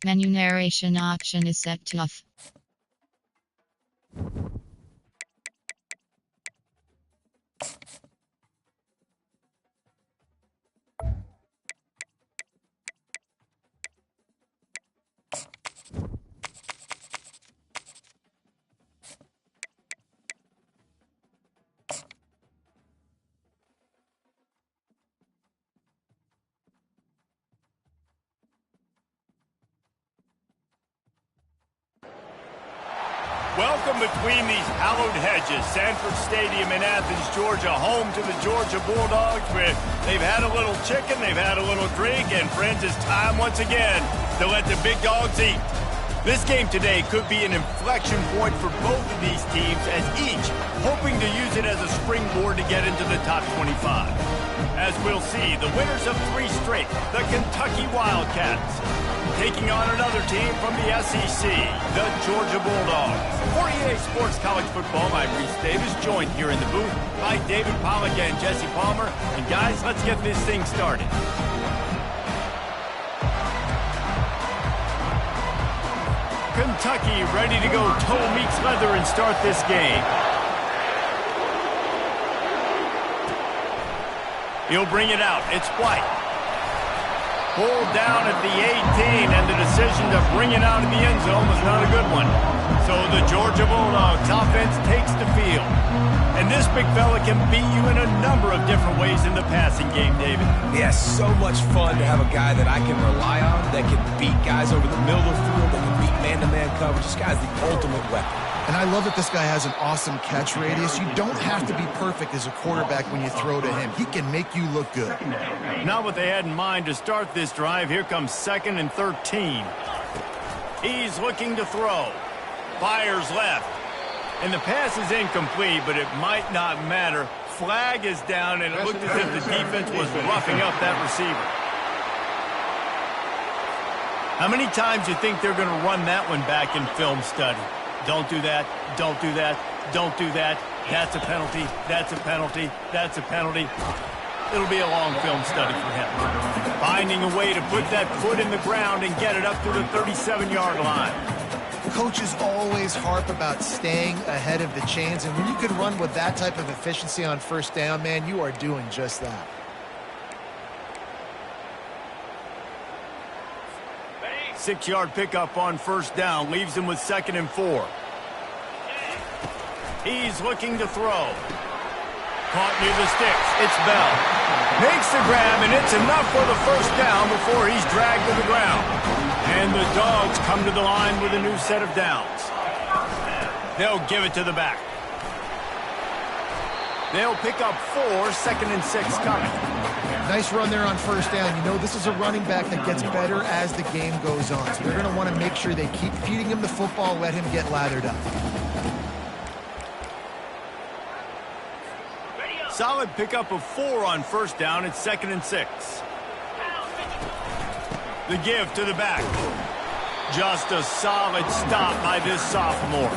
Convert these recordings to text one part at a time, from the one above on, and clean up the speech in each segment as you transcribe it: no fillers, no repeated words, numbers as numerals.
Menu narration option is set to off. Welcome between these hallowed hedges. Sanford Stadium in Athens, Georgia, home to the Georgia Bulldogs, where they've had a little chicken, they've had a little drink, and friends, it's time once again to let the big dogs eat. This game today could be an inflection point for both of these teams, as each hoping to use it as a springboard to get into the top 25. As we'll see, the winners of 3 straight, the Kentucky Wildcats, taking on another team from the SEC, the Georgia Bulldogs. For EA Sports College Football, I'm Reese Davis, joined here in the booth by David Pollack and Jesse Palmer. And guys, let's get this thing started. Kentucky ready to go toe meets leather and start this game. He'll bring it out. It's White. Pulled down at the 18, and the decision to bring it out of the end zone was not a good one. So the Georgia Bulldogs offense takes the field. And this big fella can beat you in a number of different ways in the passing game, David. Yeah, so much fun to have a guy that I can rely on, that can beat guys over the middle of the field, that can beat man-to-man coverage. This guy's the ultimate weapon. And I love that this guy has an awesome catch radius. You don't have to be perfect as a quarterback when you throw to him. He can make you look good. Not what they had in mind to start this drive. Here comes 2nd and 13. He's looking to throw. Fires left. And the pass is incomplete, but it might not matter. Flag is down, and it looked as if the defense was roughing up that receiver. How many times do you think they're going to run that one back in film study? Don't do that, don't do that, don't do that. That's a penalty, that's a penalty, that's a penalty. It'll be a long film study for him. Finding a way to put that foot in the ground and get it up to the 37-yard line. Coaches always harp about staying ahead of the chains, and when you can run with that type of efficiency on first down, man, you are doing just that. Six-yard pickup on first down, leaves him with 2nd and 4. He's looking to throw. Caught near the sticks. It's Bell. Makes the grab, and it's enough for the first down before he's dragged to the ground. And the Dogs come to the line with a new set of downs. They'll give it to the back. They'll pick up 4, 2nd and 6 coming. Nice run there on first down. You know, this is a running back that gets better as the game goes on. So they're going to want to make sure they keep feeding him the football, let him get lathered up. Solid pickup of 4 on first down. It's 2nd and 6. The give to the back. Just a solid stop by this sophomore.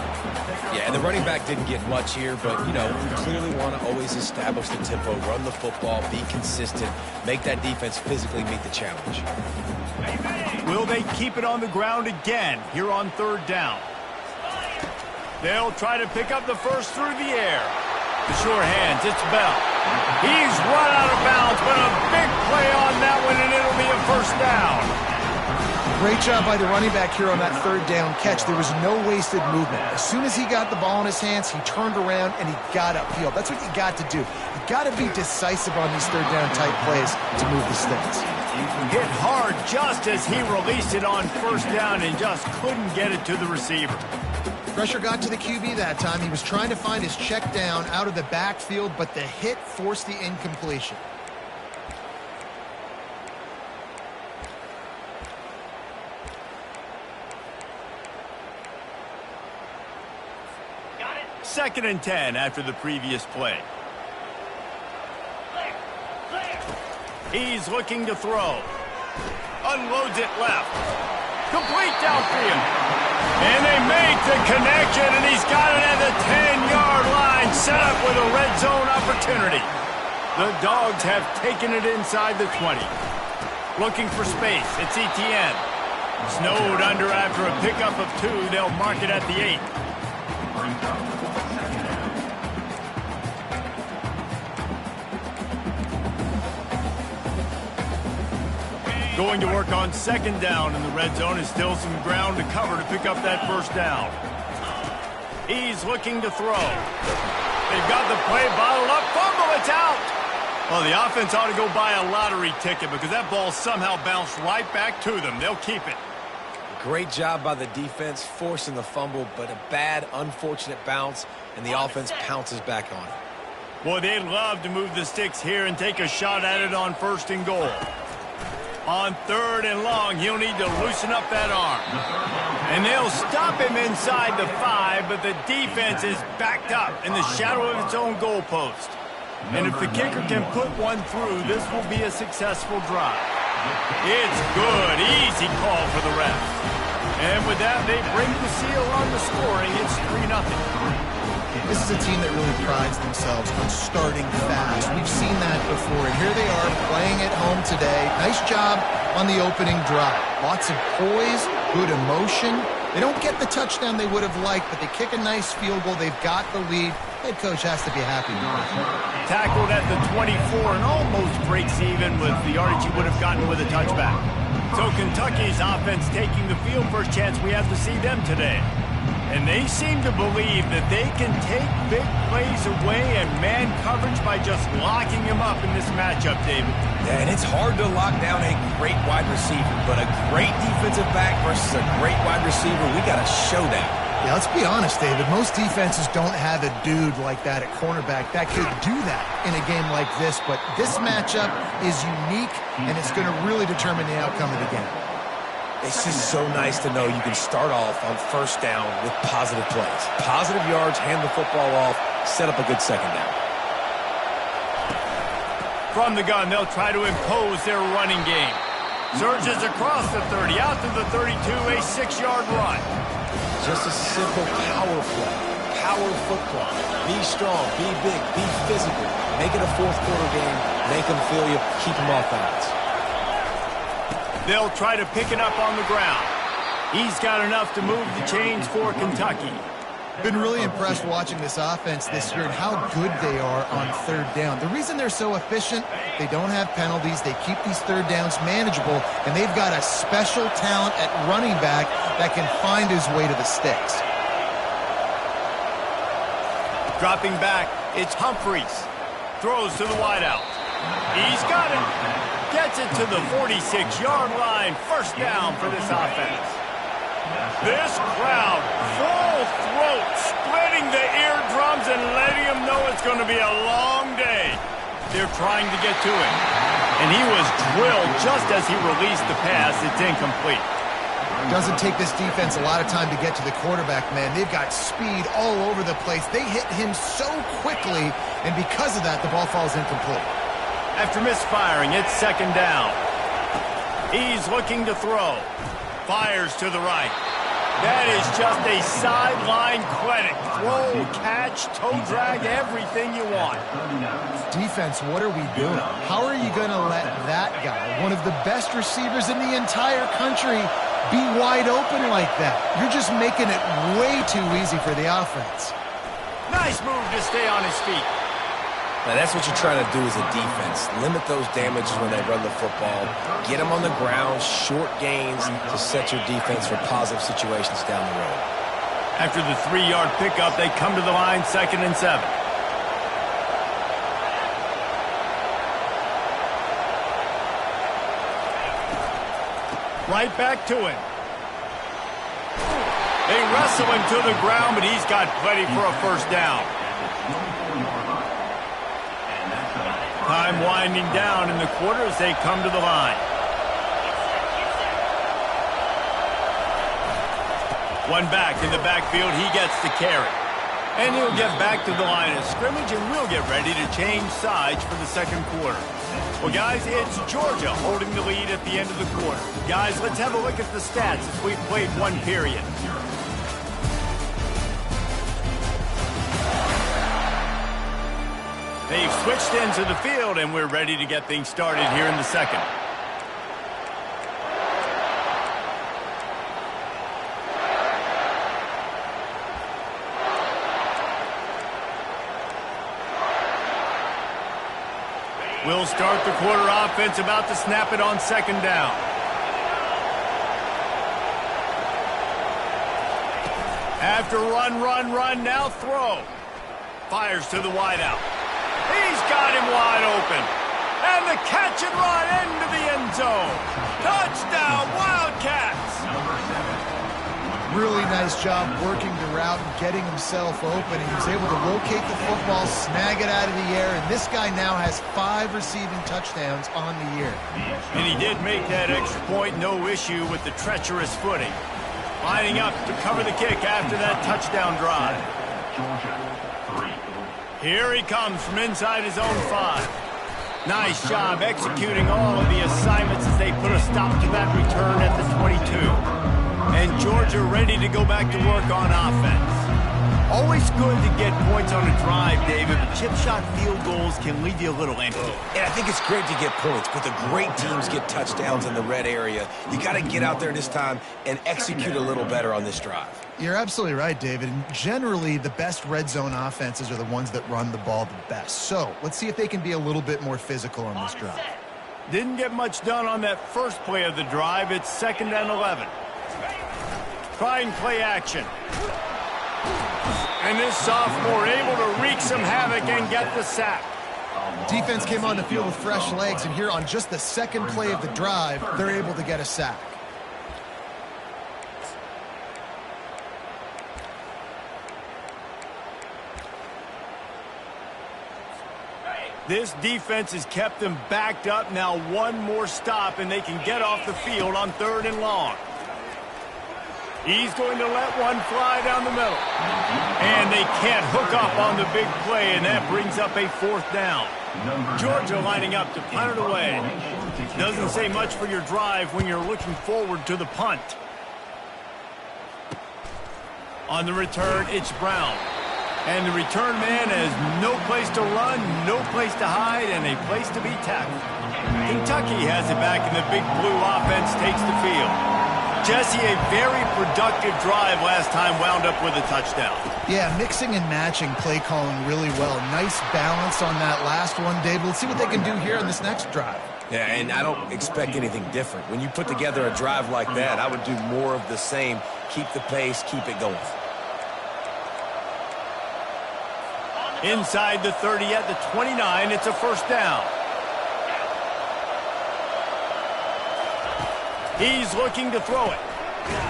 Yeah, and the running back didn't get much here, but, you know, you clearly want to always establish the tempo, run the football, be consistent, make that defense physically meet the challenge. Will they keep it on the ground again here on 3rd down? They'll try to pick up the first through the air. The sure hands, it's Bell. He's run out of bounds, but a big play on that one, and it'll be a first down. Great job by the running back here on that 3rd down catch. There was no wasted movement. As soon as he got the ball in his hands, he turned around and he got upfield. That's what you got to do. You got to be decisive on these 3rd down type plays to move the sticks. Hit hard just as he released it on first down and just couldn't get it to the receiver. Pressure got to the QB that time. He was trying to find his check down out of the backfield, but the hit forced the incompletion. Got it. 2nd and 10 after the previous play. He's looking to throw. Unloads it left. Complete downfield. And they make the connection, and he's got it at the 10-yard line, set up with a red zone opportunity. The Dogs have taken it inside the 20. Looking for space. It's Etienne. Snowed under after a pickup of 2. They'll mark it at the 8. Going to work on 2nd down in the red zone. Is still some ground to cover to pick up that 1st down. He's looking to throw. They've got the play bottled up. Fumble, it's out. Well, the offense ought to go buy a lottery ticket because that ball somehow bounced right back to them. They'll keep it. Great job by the defense forcing the fumble, but a bad, unfortunate bounce, and the offense pounces back on it. Boy, they'd love to move the sticks here and take a shot at it on 1st and goal. On 3rd and long, he'll need to loosen up that arm. And they'll stop him inside the 5, but the defense is backed up in the shadow of its own goalpost. And if the kicker can put one through, this will be a successful drive. It's good. Easy call for the ref. And with that, they bring the seal on the scoring. It's 3-0. This is a team that really prides themselves on starting fast. We've seen that before, and here they are playing at home today. Nice job on the opening drive. Lots of poise, good emotion. They don't get the touchdown they would have liked, but they kick a nice field goal. They've got the lead. Head coach has to be happy. Tackled at the 24 and almost breaks even with the yardage he would have gotten with a touchback. So Kentucky's offense taking the field. First chance we have to see them today. And they seem to believe that they can take big plays away and man coverage by just locking him up in this matchup, David. Yeah, and it's hard to lock down a great wide receiver, but a great defensive back versus a great wide receiver, we got a showdown. Yeah, let's be honest, David. Most defenses don't have a dude like that at cornerback that could do that in a game like this, but this matchup is unique, and it's going to really determine the outcome of the game. It's just so nice to know you can start off on 1st down with positive plays. Positive yards, hand the football off, set up a good 2nd down. From the gun, they'll try to impose their running game. Surges across the 30, out to the 32, a 6-yard run. Just a simple power play. Power football. Be strong, be big, be physical. Make it a 4th quarter game. Make them feel you, keep them off balance. They'll try to pick it up on the ground. He's got enough to move the chains for Kentucky. Been really impressed watching this offense this year and how good they are on 3rd down. The reason they're so efficient, they don't have penalties. They keep these 3rd downs manageable, and they've got a special talent at running back that can find his way to the sticks. Dropping back, it's Humphreys. Throws to the wideout. He's got it. Gets it to the 46-yard line. 1st down for this offense. This crowd, full throat, splitting the eardrums and letting him know it's going to be a long day. They're trying to get to him. And he was drilled just as he released the pass. It's incomplete. Doesn't take this defense a lot of time to get to the quarterback, man. They've got speed all over the place. They hit him so quickly, and because of that, the ball falls incomplete. After misfiring, it's 2nd down. He's looking to throw. Fires to the right. That is just a sideline clinic. Throw, catch, toe drag, everything you want. Defense, what are we doing? How are you going to let that guy, one of the best receivers in the entire country, be wide open like that? You're just making it way too easy for the offense. Nice move to stay on his feet. Now, that's what you're trying to do as a defense. Limit those damages when they run the football. Get them on the ground, short gains to set your defense for positive situations down the road. After the 3-yard pickup, they come to the line, 2nd and 7. Right back to him. They wrestle him to the ground, but he's got plenty for a 1st down. Time winding down in the quarter as they come to the line. One back in the backfield, he gets the carry. And he'll get back to the line of scrimmage, and we'll get ready to change sides for the 2nd quarter. Well, guys, it's Georgia holding the lead at the end of the quarter. Guys, let's have a look at the stats as we've played 1 period. They've switched into the field, and we're ready to get things started here in the 2nd. We'll start the quarter offense, about to snap it on second down. After run, now throw. Fires to the wideout. He's got him wide open. And the catch and run into the end zone. Touchdown, Wildcats! Really nice job working the route and getting himself open. He was able to locate the football, snag it out of the air, and this guy now has 5 receiving touchdowns on the year. And he did make that extra point, no issue with the treacherous footing. Lining up to cover the kick after that touchdown drive. Here he comes from inside his own 5. Nice job executing all of the assignments as they put a stop to that return at the 22. And Georgia ready to go back to work on offense. Always good to get points on a drive, David, but chip shot field goals can leave you a little empty. And I think it's great to get points, but the great teams get touchdowns in the red area. You got to get out there this time and execute a little better on this drive. You're absolutely right, David. And generally, the best red zone offenses are the ones that run the ball the best. So let's see if they can be a little bit more physical on this drive. Didn't get much done on that first play of the drive. It's 2nd and 11. Trying play action. And this sophomore able to wreak some havoc and get the sack. Defense came on the field with fresh legs, and here on just the second play of the drive, they're able to get a sack. This defense has kept them backed up. Now one more stop, and they can get off the field on 3rd and long. He's going to let one fly down the middle. And they can't hook up on the big play, and that brings up a 4th down. Georgia lining up to punt it away. Doesn't say much for your drive when you're looking forward to the punt. On the return, it's Brown. And the return man has no place to run, no place to hide, and a place to be tackled. Kentucky has it back, and the big blue offense takes the field. Jesse, a very productive drive last time, wound up with a touchdown. Yeah, mixing and matching play calling really well. Nice balance on that last one, David. Let's see what they can do here on this next drive. Yeah, and I don't expect anything different. When you put together a drive like that, I would do more of the same. Keep the pace, keep it going. Inside the 30 at the 29, it's a 1st down. He's looking to throw it.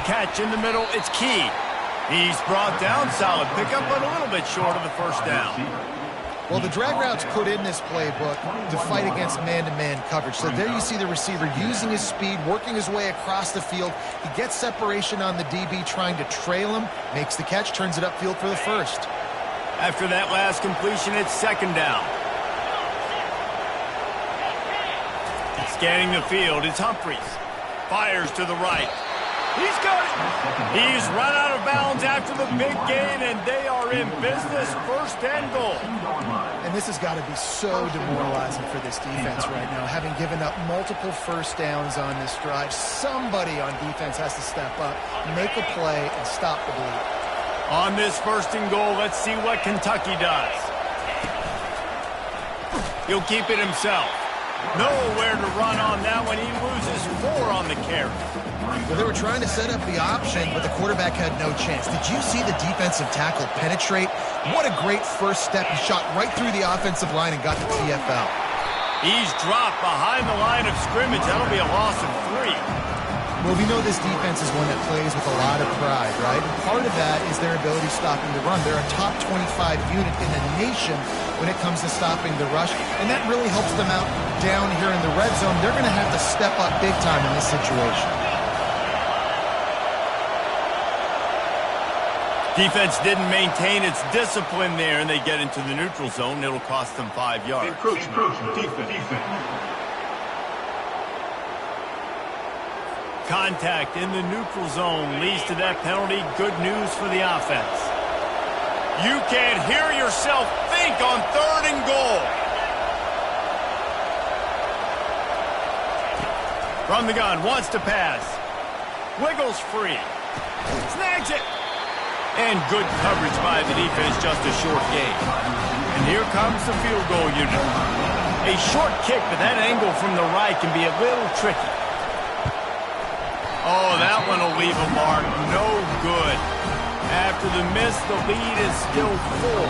Catch in the middle, it's Key. He's brought down, solid pickup, but a little bit short of the 1st down. Well, the drag route's put in this playbook to fight against man-to-man coverage. So there you see the receiver using his speed, working his way across the field. He gets separation on the DB, trying to trail him, makes the catch, turns it upfield for the 1st. After that last completion, it's 2nd down. Scanning the field, it's Humphries. Fires to the right. He's got it. He's run out of bounds after the big gain, and they are in business. 1st and goal. And this has got to be so demoralizing for this defense right now. Having given up multiple 1st downs on this drive, somebody on defense has to step up, make a play, and stop the bleed. On this 1st and goal, let's see what Kentucky does. He'll keep it himself. Nowhere to run on that one. He loses 4 on the carry. Well, they were trying to set up the option, but the quarterback had no chance. Did you see the defensive tackle penetrate? What a great 1st step. He shot right through the offensive line and got the TFL. He's dropped behind the line of scrimmage. That'll be a loss of 3. Well, we know this defense is one that plays with a lot of pride, right? And part of that is their ability stopping the run. They're a top 25 unit in the nation when it comes to stopping the rush, and that really helps them out down here in the red zone. They're going to have to step up big time in this situation. Defense didn't maintain its discipline there, and they get into the neutral zone. It'll cost them 5 yards. Defense. Contact in the neutral zone leads to that penalty. Good news for the offense. You can't hear yourself think on 3rd and goal. From the gun, wants to pass. Wiggles free. Snags it. And good coverage by the defense, just a short gain. And here comes the field goal unit. A short kick, but that angle from the right can be a little tricky. Oh, that one will leave a mark. No good. After the miss, the lead is still full.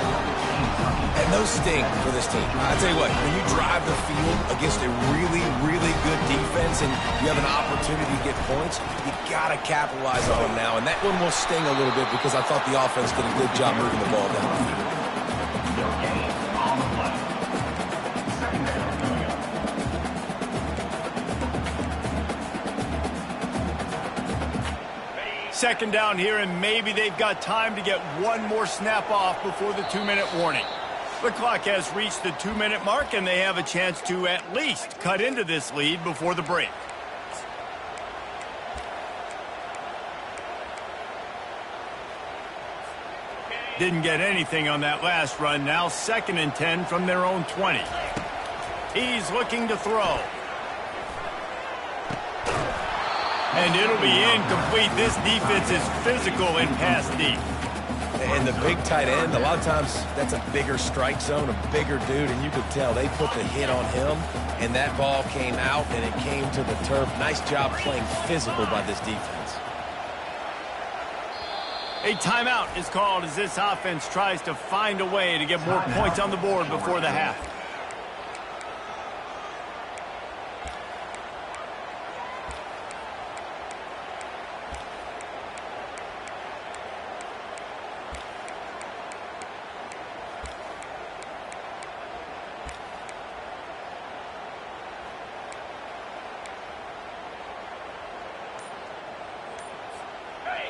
And those sting for this team. I tell you what, when you drive the field against a really, really good defense and you have an opportunity to get points, you got to capitalize on them now. And that one will sting a little bit because I thought the offense did a good job moving the ball down the field. Second down here, and maybe they've got time to get one more snap off before the 2-minute warning. The clock has reached the 2-minute mark, and they have a chance to at least cut into this lead before the break. Didn't get anything on that last run. Now 2nd and 10 from their own 20. He's looking to throw. And it'll be incomplete. This defense is physical in pass deep. And the big tight end, a lot of times that's a bigger strike zone, a bigger dude, and you could tell they put the hit on him, and that ball came out, and it came to the turf. Nice job playing physical by this defense. A timeout is called as this offense tries to find a way to get more points on the board before the half.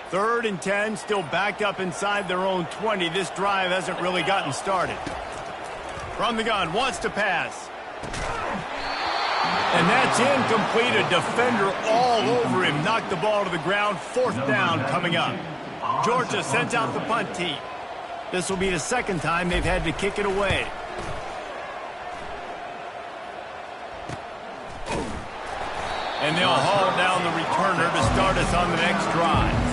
Third and 10, still backed up inside their own 20. This drive hasn't really gotten started. From the gun, wants to pass. And that's incomplete. A defender all over him. Knocked the ball to the ground. 4th down coming up. Georgia sends out the punt team. This will be the 2nd time they've had to kick it away. And they'll haul down the returner to start us on the next drive.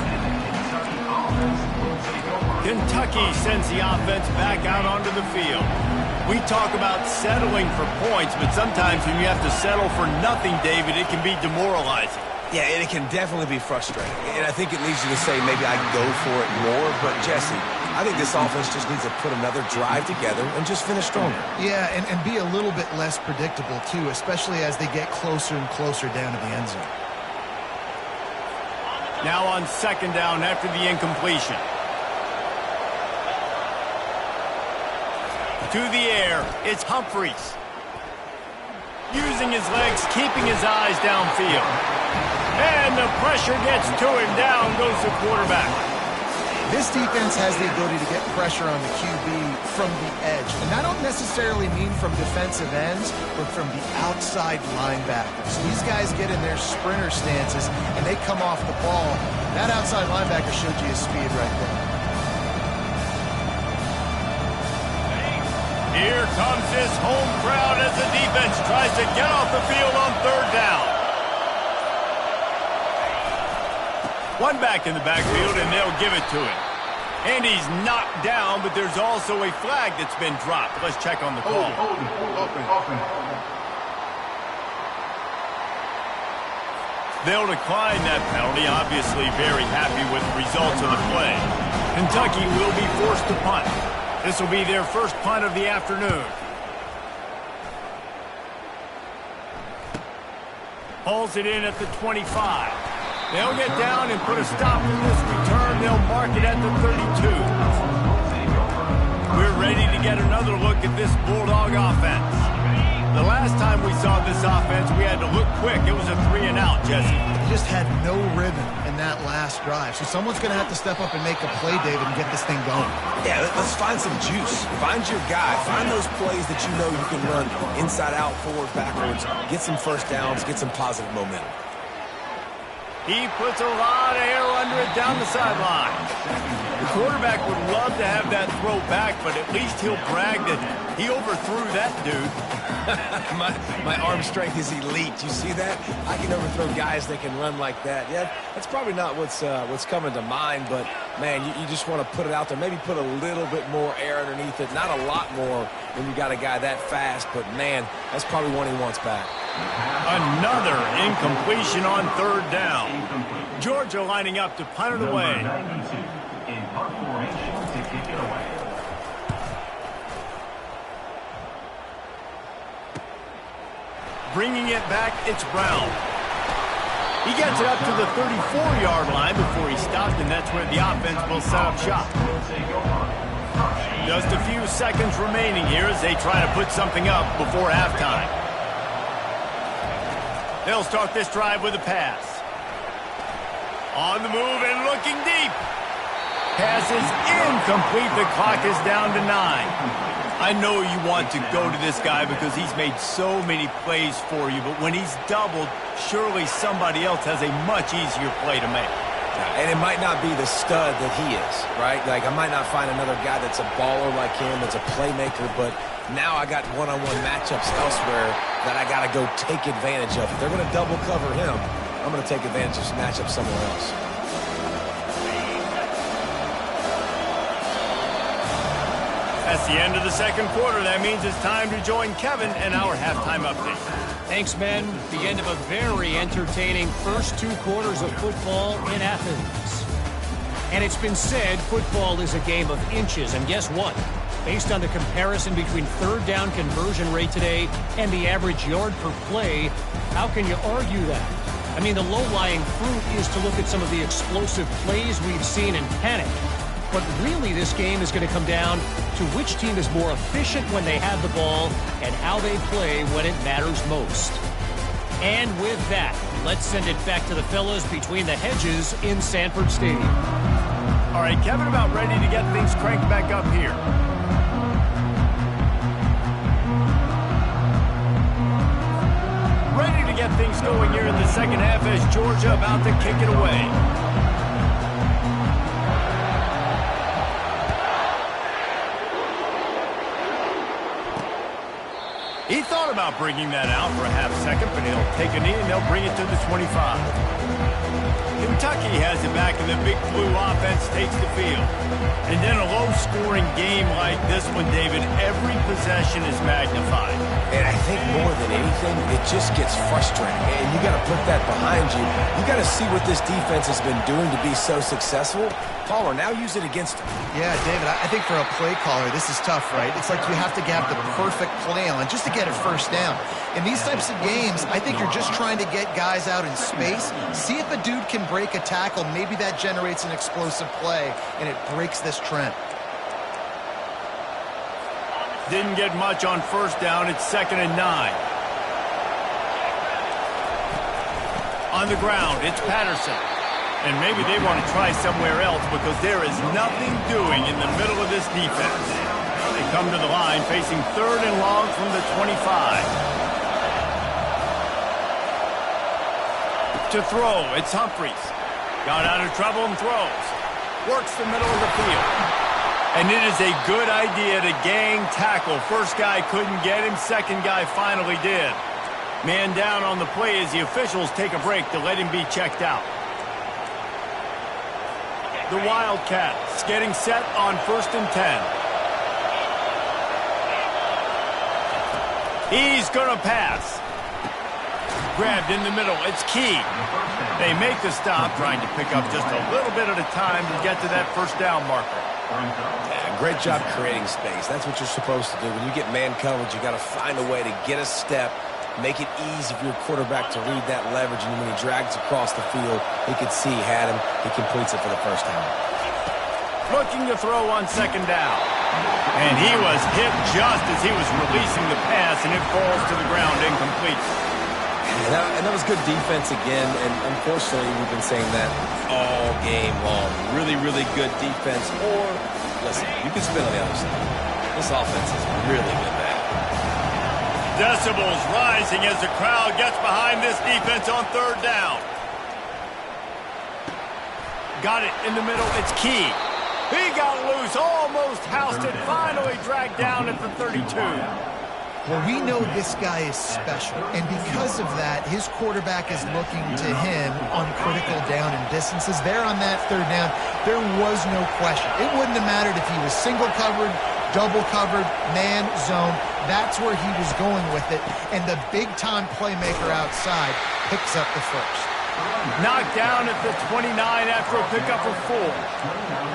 Kentucky sends the offense back out onto the field. We talk about settling for points, but sometimes when you have to settle for nothing, David, it can be demoralizing. Yeah, and it can definitely be frustrating. And I think it leads you to say maybe I go for it more. But, Jesse, I think this offense just needs to put another drive together and just finish stronger. Yeah, and be a little bit less predictable, too, especially as they get closer and closer down to the end zone. Now on 2nd down after the incompletion. To the air, it's Humphreys. Using his legs, keeping his eyes downfield. And the pressure gets to him. Down goes the quarterback. This defense has the ability to get pressure on the QB from the edge. And I don't necessarily mean from defensive ends, but from the outside linebackers. These guys get in their sprinter stances, and they come off the ball. That outside linebacker showed you his speed right there. Here comes this home crowd as the defense tries to get off the field on 3rd down. One back in the backfield, and they'll give it to him. And he's knocked down, but there's also a flag that's been dropped. Let's check on the call. They'll decline that penalty, obviously very happy with the results of the play. Kentucky will be forced to punt. This will be their first punt of the afternoon. Hauls it in at the 25. They'll get down and put a stop to this return. They'll mark it at the 32. We're ready to get another look at this Bulldog offense. The last time we saw this offense, we had to look quick. It was a 3-and-out, Jesse. They just had no rhythm in that last drive. So someone's going to have to step up and make a play, David, and get this thing going. Yeah, let's find some juice. Find your guy. Find those plays that you know you can run inside out, forward, backwards. Get some first downs. Get some positive momentum. He puts a lot of air under it down the sideline. The quarterback would love to have that throw back, but at least he'll brag that he overthrew that dude. my arm strength is elite. You see that? I can overthrow guys that can run like that. Yeah, that's probably not what's coming to mind, but, man, you just want to put it out there. Maybe put a little bit more air underneath it. Not a lot more when you got a guy that fast, but, man, that's probably one he wants back. Another incompletion on third down. Georgia lining up to punt it away. Bringing it back, it's Brown. He gets it up to the 34-yard line before he stopped, and that's where the offense will set up shop. Just a few seconds remaining here as they try to put something up before halftime. They'll start this drive with a pass. On the move and looking deep. Pass is incomplete. The clock is down to 9. I know you want to go to this guy because he's made so many plays for you, but when he's doubled, surely somebody else has a much easier play to make. And it might not be the stud that he is, right? Like, I might not find another guy that's a baller like him, that's a playmaker, but now I got one-on-one matchups elsewhere that I got to go take advantage of. If they're going to double cover him, I'm going to take advantage of some matchups somewhere else. That's the end of the second quarter. That means it's time to join Kevin and our halftime update. Thanks, men. The end of a very entertaining first 2 quarters of football in Athens. And it's been said football is a game of inches. And guess what? Based on the comparison between third down conversion rate today and the average yard per play, how can you argue that? I mean, the low-lying fruit is to look at some of the explosive plays we've seen and panic. But really, this game is going to come down to which team is more efficient when they have the ball and how they play when it matters most. And with that, let's send it back to the fellas between the hedges in Sanford Stadium. All right, Kevin, about ready to get things cranked back up here. Ready to get things going here in the second half as Georgia about to kick it away. He thought about bringing that out for a half second, but he'll take a knee and they'll bring it to the 25. Kentucky has it back, and the Big Blue offense takes the field. And then a low-scoring game like this one, David, every possession is magnified. And I think more than anything, it just gets frustrating. And you got to put that behind you. You got to see what this defense has been doing to be so successful. Caller, now use it against him. Yeah, David, I think for a play caller, this is tough, right? It's like you have to have the perfect play on just to get a first down. In these types of games, I think you're just trying to get guys out in space, see if a dude can break a tackle. Maybe that generates an explosive play, and it breaks this trend. Didn't get much on first down. It's 2nd and 9. On the ground, it's Patterson. And maybe they want to try somewhere else because there is nothing doing in the middle of this defense. They come to the line facing 3rd and long from the 25. To throw, it's Humphries. Got out of trouble and throws. Works the middle of the field. And it is a good idea to gang tackle. First guy couldn't get him. Second guy finally did. Man down on the play as the officials take a break to let him be checked out. The Wildcats getting set on 1st and 10. He's going to pass. Grabbed in the middle. It's Key. They make the stop, trying to pick up just a little bit at a time to get to that first down marker. Yeah, great job creating space. That's what you're supposed to do. When you get man coverage, you got to find a way to get a step, make it easy for your quarterback to read that leverage, and when he drags across the field, he could see he had him. He completes it for the first time. Looking to throw on 2nd down. And he was hit just as he was releasing the pass, and it falls to the ground incomplete. And that was good defense again, and unfortunately, we've been saying that all game long. Really, really good defense. Or, listen, you can spin on the other side. This offense has really been bad. Decibels rising as the crowd gets behind this defense on 3rd down. Got it in the middle. It's Key. He got loose, almost housed it, finally dragged down at the 32. Well, we know this guy is special, and because of that, his quarterback is looking to him on critical down and distances. There on that third down, there was no question. It wouldn't have mattered if he was single covered, double covered, man, zone. That's where he was going with it, and the big-time playmaker outside picks up the first. Knocked down at the 29 after a pickup of 4.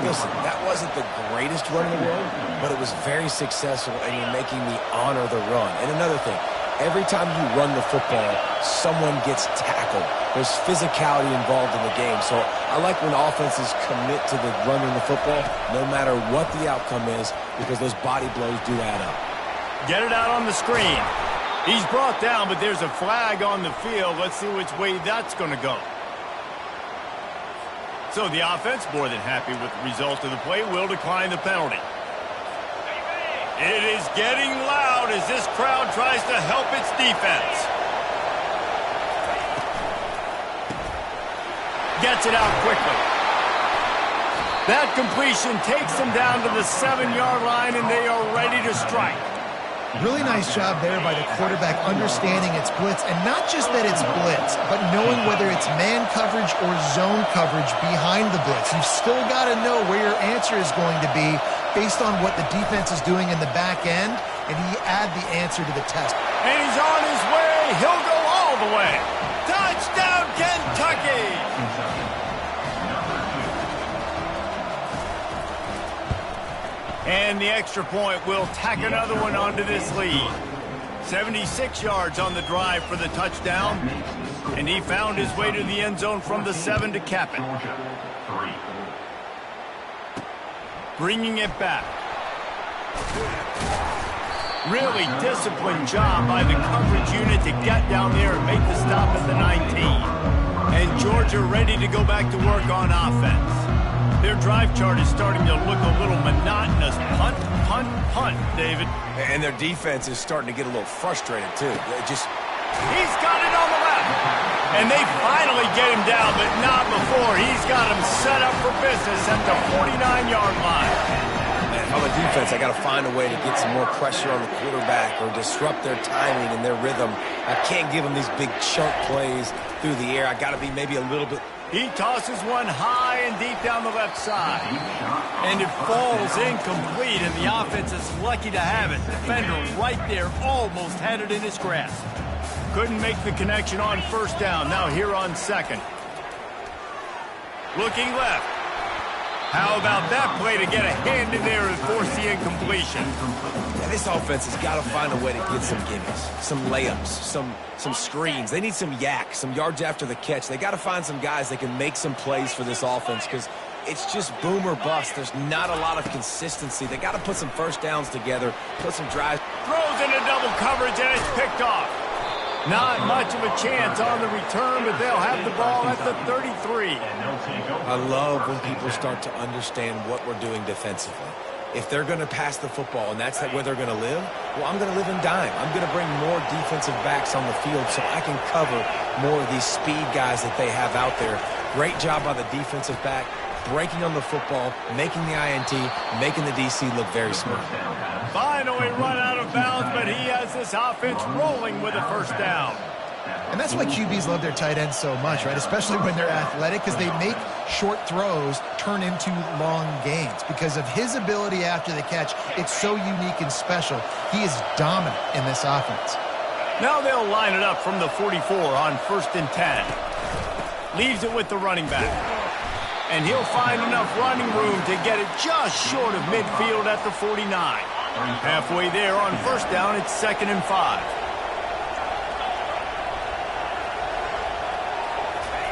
Listen, that wasn't the greatest run in the world, but it was very successful, and you're making me honor the run. And another thing, every time you run the football, someone gets tackled. There's physicality involved in the game. So I like when offenses commit to the running the football, no matter what the outcome is, because those body blows do add up. Get it out on the screen. He's brought down, but there's a flag on the field. Let's see which way that's going to go. So the offense, more than happy with the result of the play, will decline the penalty. It is getting loud as this crowd tries to help its defense. Gets it out quickly. That completion takes them down to the 7-yard line, and they are ready to strike. Really nice job there by the quarterback understanding it's blitz, and not just that it's blitz, but knowing whether it's man coverage or zone coverage behind the blitz. You've still got to know where your answer is going to be based on what the defense is doing in the back end, and he add the answer to the test. And he's on his way. He'll go all the way. Touchdown, Kentucky! And the extra point will tack another one onto this lead. 76 yards on the drive for the touchdown. And he found his way to the end zone from the 7 to cap it. Bringing it back. Really disciplined job by the coverage unit to get down there and make the stop at the 19. And Georgia ready to go back to work on offense. Their drive chart is starting to look a little monotonous. Punt, punt, punt, David. And their defense is starting to get a little frustrated, too. He's got it on the left. And they finally get him down, but not before. He's got him set up for business at the 49-yard line. Man, if I'm a defense, I got to find a way to get some more pressure on the quarterback or disrupt their timing and their rhythm. I can't give them these big chunk plays through the air. I got to be maybe a little bit... He tosses one high and deep down the left side. And it falls incomplete, and the offense is lucky to have it. Defender right there almost had it in his grasp. Couldn't make the connection on first down. Now here on second. Looking left. How about that play to get a hand in there and force the incompletion? Yeah, this offense has got to find a way to get some gimmies, some layups, some screens. They need some yak, some yards after the catch. They got to find some guys that can make some plays for this offense because it's just boom or bust. There's not a lot of consistency. They got to put some first downs together, put some drives. Throws into double coverage, and it's picked off. Not much of a chance on the return, but they'll have the ball at the 33. I love when people start to understand what we're doing defensively. If they're going to pass the football and that's where they're going to live, well, I'm going to live in dime. I'm going to bring more defensive backs on the field so I can cover more of these speed guys that they have out there. Great job by the defensive back, breaking on the football, making the INT, making the DC look very smart. Finally run out of bounds, but he has this offense rolling with a first down. And that's why QBs love their tight ends so much, right? Especially when they're athletic, because they make short throws turn into long gains. Because of his ability after the catch, it's so unique and special. He is dominant in this offense. Now they'll line it up from the 44 on 1st and 10. Leaves it with the running back. And he'll find enough running room to get it just short of midfield at the 49. Halfway there on first down, it's 2nd and 5.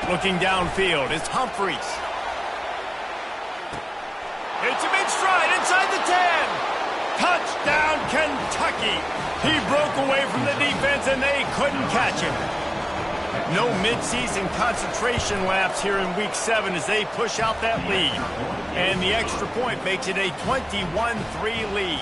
Looking downfield, it's Humphreys. It's him in stride inside the 10. Touchdown, Kentucky. He broke away from the defense, and they couldn't catch him. No midseason concentration laps here in Week 7 as they push out that lead. And the extra point makes it a 21-3 lead.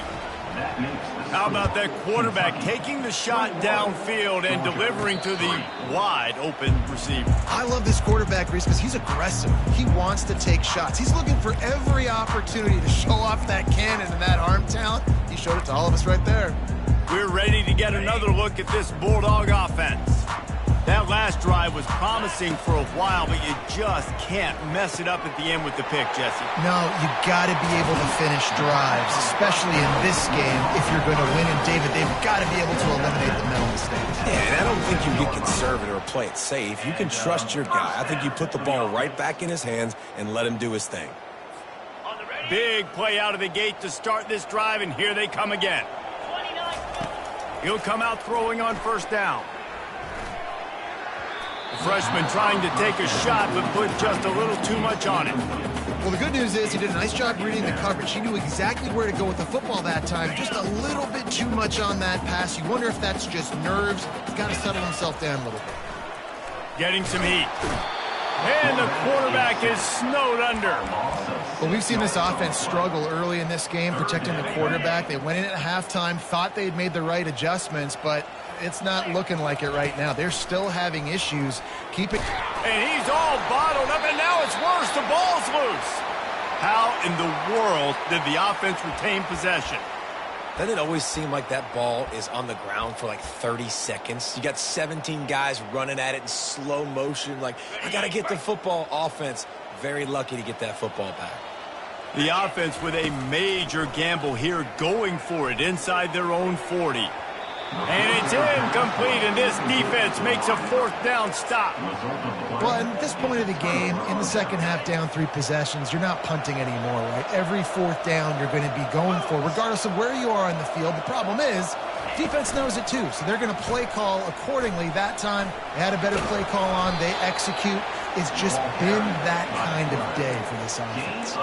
How about that quarterback taking the shot downfield and delivering to the wide open receiver? I love this quarterback, Reese, because he's aggressive. He wants to take shots. He's looking for every opportunity to show off that cannon and that arm talent. He showed it to all of us right there. We're ready to get another look at this Bulldog offense. That last drive was promising for a while, but you just can't mess it up at the end with the pick, Jesse. No, you got to be able to finish drives, especially in this game if you're going to win. And David, they've got to be able to eliminate the mental mistakes. Yeah, and I don't think you get conservative or play it safe. You can trust your guy. I think you put the ball right back in his hands and let him do his thing. Big play out of the gate to start this drive, and here they come again. He'll come out throwing on first down. The freshman trying to take a shot, but put just a little too much on it. Well, the good news is he did a nice job reading the coverage. He knew exactly where to go with the football that time. Just a little bit too much on that pass. You wonder if that's just nerves. He's got to settle himself down a little bit. Getting some heat. And the quarterback is snowed under. Well, we've seen this offense struggle early in this game, protecting the quarterback. They went in at halftime, thought they'd made the right adjustments, but it's not looking like it right now. They're still having issues. Keep it. And he's all bottled up, and now it's worse. The ball's loose. How in the world did the offense retain possession? Doesn't it always seem like that ball is on the ground for like 30 seconds? You got 17 guys running at it in slow motion. Like, I got to get the football. Offense, very lucky to get that football back. The offense with a major gamble here, going for it inside their own 40. And it's incomplete, and this defense makes a fourth down stop. Well, at this point of the game, in the second half, down 3 possessions, you're not punting anymore, right? Every fourth down you're going to be going for, regardless of where you are on the field. The problem is, defense knows it too, so they're going to play call accordingly. That time, they had a better play call on. They execute. It's just been that kind of day for this offense.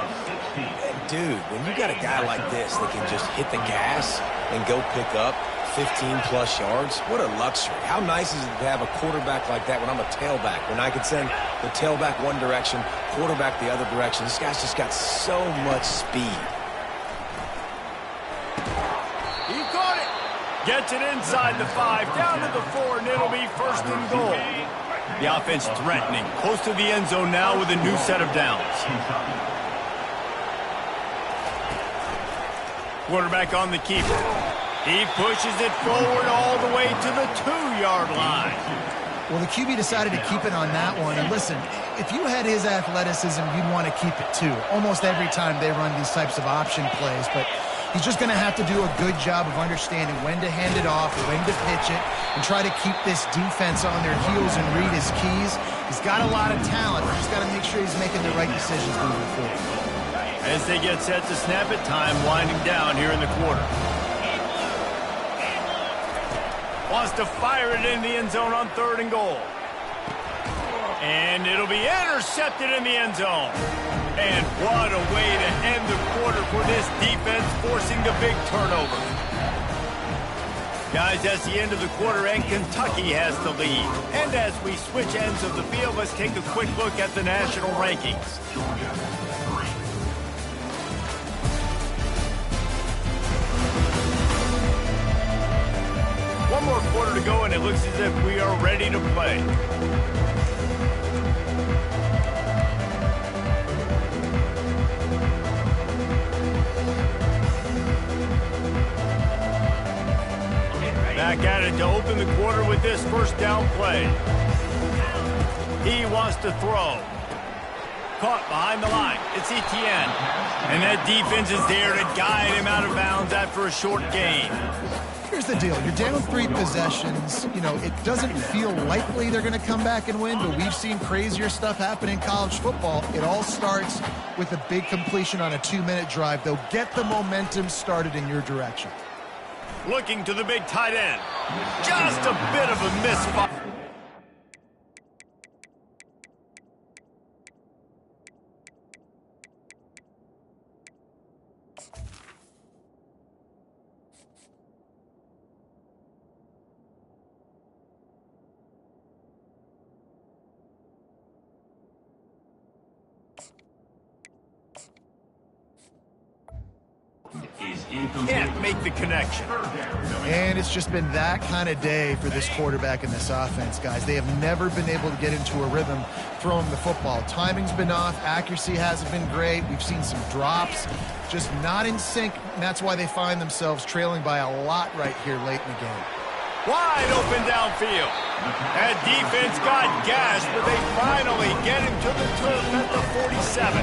Dude, when you got a guy like this that can just hit the gas and go pick up 15-plus yards, what a luxury. How nice is it to have a quarterback like that when I'm a tailback, when I could send the tailback one direction, quarterback the other direction. This guy's just got so much speed. He caught it. Gets it inside the 5, down to the 4, and it'll be first and goal. The offense threatening, close to the end zone now with a new set of downs. Quarterback on the keeper. He pushes it forward all the way to the 2-yard line. Well, the QB decided to keep it on that one. And listen, if you had his athleticism, you'd want to keep it too. Almost every time they run these types of option plays. But he's just going to have to do a good job of understanding when to hand it off, when to pitch it, and try to keep this defense on their heels and read his keys. He's got a lot of talent. He's got to make sure he's making the right decisions moving forward. As they get set to snap it, time winding down here in the quarter. Wants to fire it in the end zone on 3rd and goal. And it'll be intercepted in the end zone. And what a way to end the quarter for this defense, forcing the big turnover. Guys, that's the end of the quarter, and Kentucky has the lead. And as we switch ends of the field, let's take a quick look at the national rankings. One more quarter to go, and it looks as if we are ready to play. Back at it to open the quarter with this first down play. He wants to throw. Caught behind the line. It's Etienne. And that defense is there to guide him out of bounds after a short gain. Here's the deal. You're down 3 possessions. You know, it doesn't feel likely they're going to come back and win, but we've seen crazier stuff happen in college football. It all starts with a big completion on a 2-minute drive. They'll get the momentum started in your direction. Looking to the big tight end. Just a bit of a misfire. Is Can't make the connection. And it's just been that kind of day for this quarterback and this offense, guys. They have never been able to get into a rhythm throwing the football. Timing's been off. Accuracy hasn't been great. We've seen some drops. Just not in sync, and that's why they find themselves trailing by a lot right here late in the game. Wide open downfield. That defense got gashed, but they finally get him to the turf at the 47.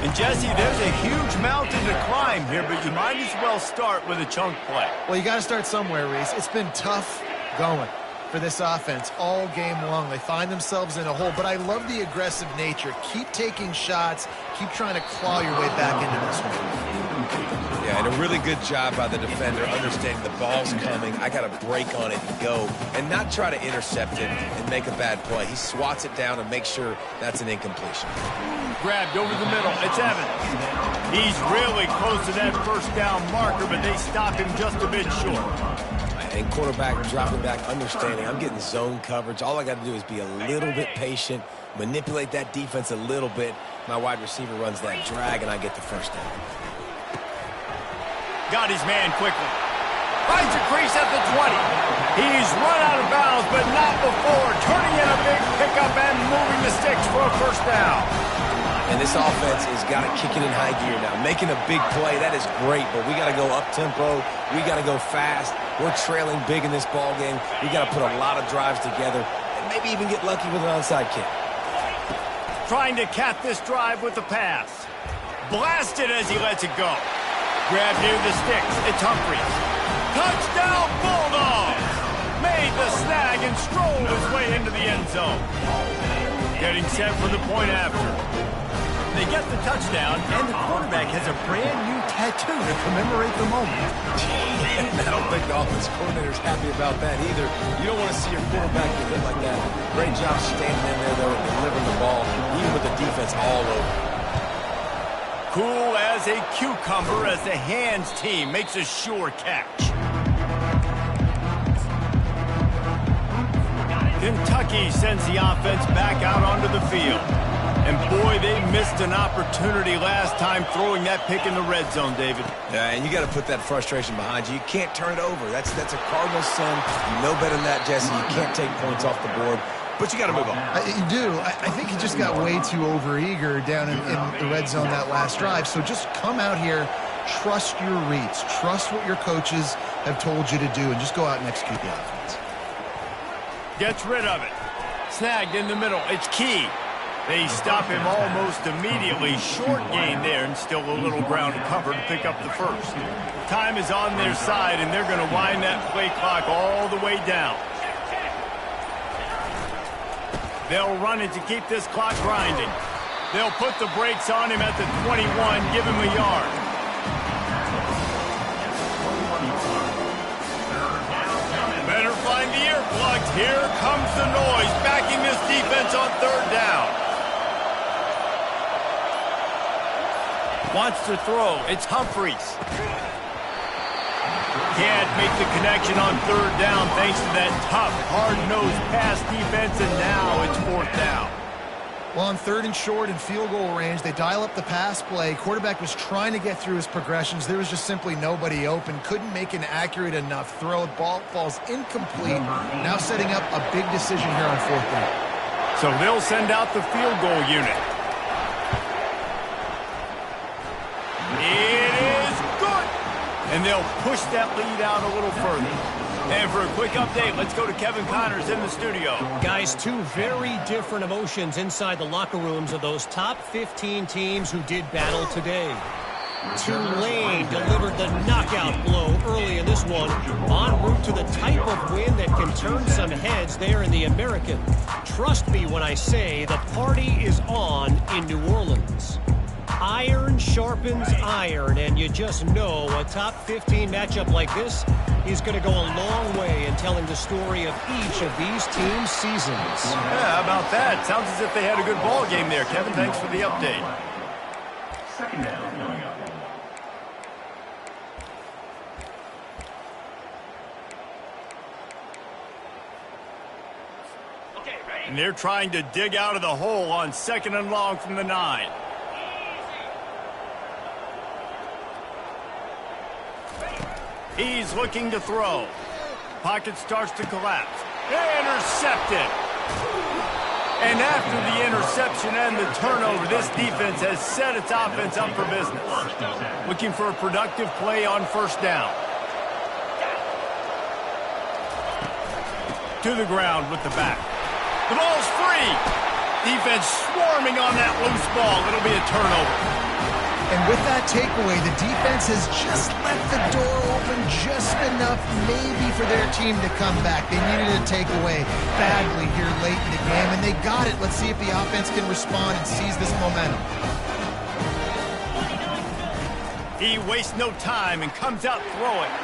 And, Jesse, there's a huge mountain to climb here, but you might as well start with a chunk play. Well, you got to start somewhere, Reese. It's been tough going for this offense all game long. They find themselves in a hole, but I love the aggressive nature. Keep taking shots. Keep trying to claw your way back into this one. Yeah, and a really good job by the defender understanding the ball's coming. I got to break on it and go, and not try to intercept it and make a bad play. He swats it down and makes sure that's an incompletion. Grabbed over the middle. It's Evans. He's really close to that first down marker, but they stop him just a bit short. And quarterback dropping back, understanding I'm getting zone coverage. All I got to do is be a little bit patient, manipulate that defense a little bit. My wide receiver runs that drag, and I get the first down. Got his man quickly. Finds a crease at the 20. He's run out of bounds, but not before turning in a big pickup and moving the sticks for a first down. And this offense has got to kick it in high gear now. Making a big play, that is great, but we got to go up-tempo. We got to go fast. We're trailing big in this ball game. We got to put a lot of drives together and maybe even get lucky with an onside kick. Trying to cap this drive with the pass. Blasted as he lets it go. Grabbed near the sticks. It's Humphries. Touchdown Bulldogs! Made the snag and strolled his way into the end zone. Getting set for the point after. They get the touchdown, and the quarterback has a brand new tattoo to commemorate the moment. I don't think the offense coordinator's happy about that either. You don't want to see your quarterback get hit like that. Great job standing in there, though, and delivering the ball, even with the defense all over. Cool as a cucumber as the hands team makes a sure catch. Kentucky sends the offense back out onto the field. And boy, they missed an opportunity last time throwing that pick in the red zone, David. Yeah, and you got to put that frustration behind you. You can't turn it over. That's a cardinal sin. You know better than that, Jesse. You can't take points off the board, but you got to move on. You do. I think he just got way too overeager down in the red zone that last drive. So just come out here, trust your reads, trust what your coaches have told you to do, and just go out and execute the offense. Gets rid of it. Snagged in the middle. It's Key. They stop him almost immediately. Short gain there, and still a little ground to cover to pick up the first. Time is on their side, and they're going to wind that play clock all the way down. They'll run it to keep this clock grinding. They'll put the brakes on him at the 21, give him a yard. Better find the earplugs. Here comes the noise, backing this defense on third down. Wants to throw. It's Humphries. Can't make the connection on third down thanks to that tough, hard-nosed pass defense, and now it's fourth down. Well, on third and short and field goal range, they dial up the pass play. Quarterback was trying to get through his progressions. There was just simply nobody open. Couldn't make an accurate enough throw. Ball falls incomplete. Now setting up a big decision here on fourth down. So they'll send out the field goal unit. It is good. And they'll push that lead out a little further. And for a quick update, let's go to Kevin Connors in the studio. Guys, two very different emotions inside the locker rooms of those top 15 teams who did battle today. Tulane delivered the knockout blow early in this one, en route to the type of win that can turn some heads there in the American. Trust me when I say the party is on in New Orleans. Iron sharpens iron, and you just know a top 15 matchup like this is going to go a long way in telling the story of each of these teams' seasons. Yeah, how about that? Sounds as if they had a good ball game there. Kevin, thanks for the update. Second down coming up. And they're trying to dig out of the hole on second and long from the 9. He's looking to throw. Pocket starts to collapse. Intercepted. And after the interception and the turnover, this defense has set its offense up for business. Looking for a productive play on first down. To the ground with the back. The ball's free. Defense swarming on that loose ball. It'll be a turnover. And with that takeaway, the defense has just left the door open just enough maybe for their team to come back. They needed a takeaway badly here late in the game, and they got it. Let's see if the offense can respond and seize this momentum. He wastes no time and comes out throwing.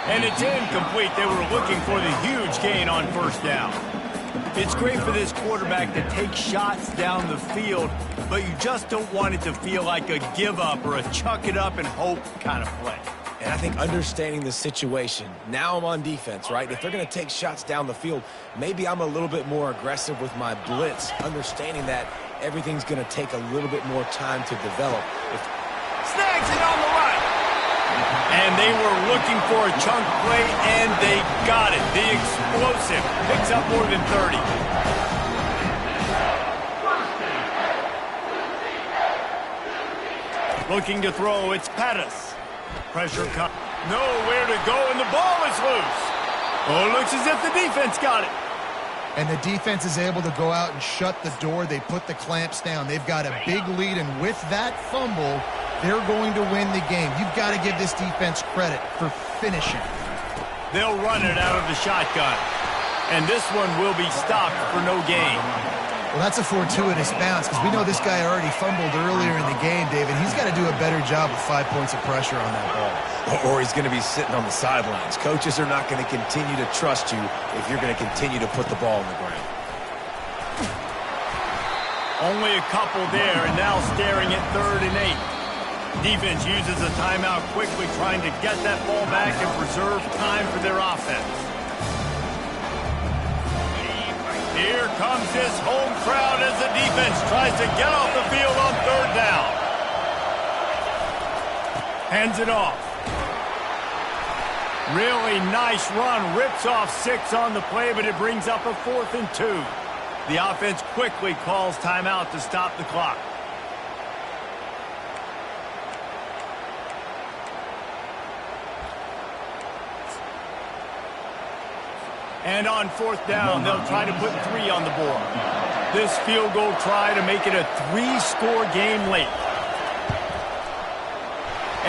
And it's incomplete. They were looking for the huge gain on first down. It's great for this quarterback to take shots down the field, but you just don't want it to feel like a give-up or a chuck-it-up-and-hope kind of play. And I think understanding the situation, now I'm on defense, right? If they're going to take shots down the field, maybe I'm a little bit more aggressive with my blitz, understanding that everything's going to take a little bit more time to develop. Snags it on the right. And they were looking for a chunk play, and they got it. The explosive picks up more than 30. Looking to throw, it's Pettis. Pressure comes. Nowhere to go, and the ball is loose. Oh, it looks as if the defense got it. And the defense is able to go out and shut the door. They put the clamps down. They've got a big lead, and with that fumble, they're going to win the game. You've got to give this defense credit for finishing. They'll run it out of the shotgun. And this one will be stopped for no gain. Well, that's a fortuitous bounce because we know this guy already fumbled earlier in the game, David. He's got to do a better job with 5 points of pressure on that ball. Or he's going to be sitting on the sidelines. Coaches are not going to continue to trust you if you're going to continue to put the ball on the ground. Only a couple there, and now staring at 3rd and 8. Defense uses a timeout quickly, trying to get that ball back and preserve time for their offense. Here comes this home crowd as the defense tries to get off the field on 3rd down. Hands it off. Really nice run. Rips off 6 on the play, but it brings up a 4th and 2. The offense quickly calls timeout to stop the clock. And on 4th down, they'll try to put 3 on the board. This field goal try to make it a 3-score game late.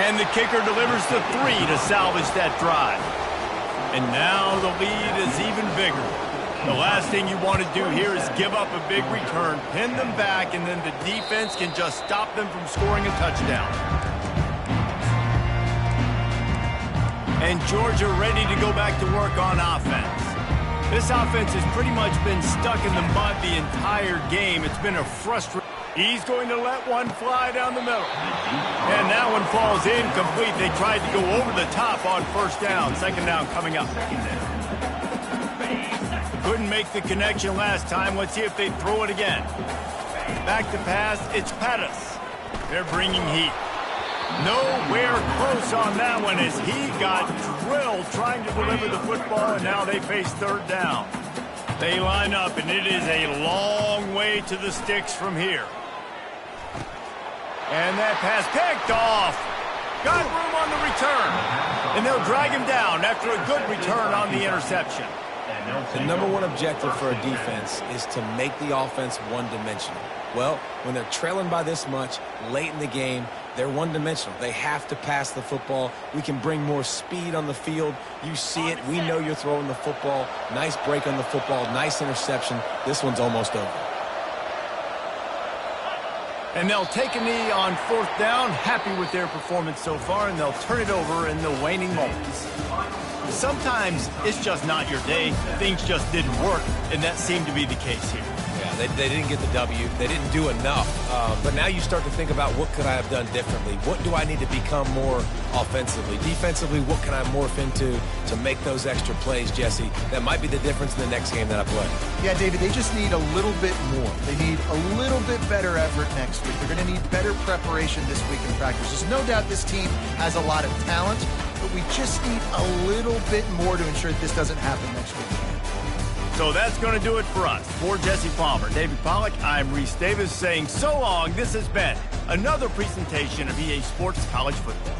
And the kicker delivers the 3 to salvage that drive. And now the lead is even bigger. The last thing you want to do here is give up a big return, pin them back, and then the defense can just stop them from scoring a touchdown. And Georgia ready to go back to work on offense. This offense has pretty much been stuck in the mud the entire game. It's been a frustrating. He's going to let one fly down the middle. And that one falls incomplete. They tried to go over the top on 1st down. 2nd down coming up. Couldn't make the connection last time. Let's see if they throw it again. Back to pass. It's Pettis. They're bringing heat. Nowhere close on that one as he got drilled trying to deliver the football, and now they face 3rd down. They line up, and it is a long way to the sticks from here. And that pass picked off. Got room on the return. And they'll drag him down after a good return on the interception. The #1 objective for a defense is to make the offense one-dimensional. Well, when they're trailing by this much late in the game, they're one-dimensional. They have to pass the football. We can bring more speed on the field. You see it. We know you're throwing the football. Nice break on the football. Nice interception. This one's almost over. And they'll take a knee on 4th down. Happy with their performance so far, and they'll turn it over in the waning moments. Sometimes it's just not your day. Things just didn't work, and that seemed to be the case here. Yeah, they didn't get the W. They didn't do enough. But now you start to think about what could I have done differently? What do I need to become more offensively? Defensively, what can I morph into to make those extra plays, Jesse? That might be the difference in the next game that I play. Yeah, David, they just need a little bit more. They need a little bit better effort next week. They're going to need better preparation this week in practice. There's no doubt this team has a lot of talent, but we just need a little bit more to ensure that this doesn't happen next week. So that's going to do it for us. For Jesse Palmer, David Pollack, I'm Reese Davis saying so long. This has been another presentation of EA Sports College Football.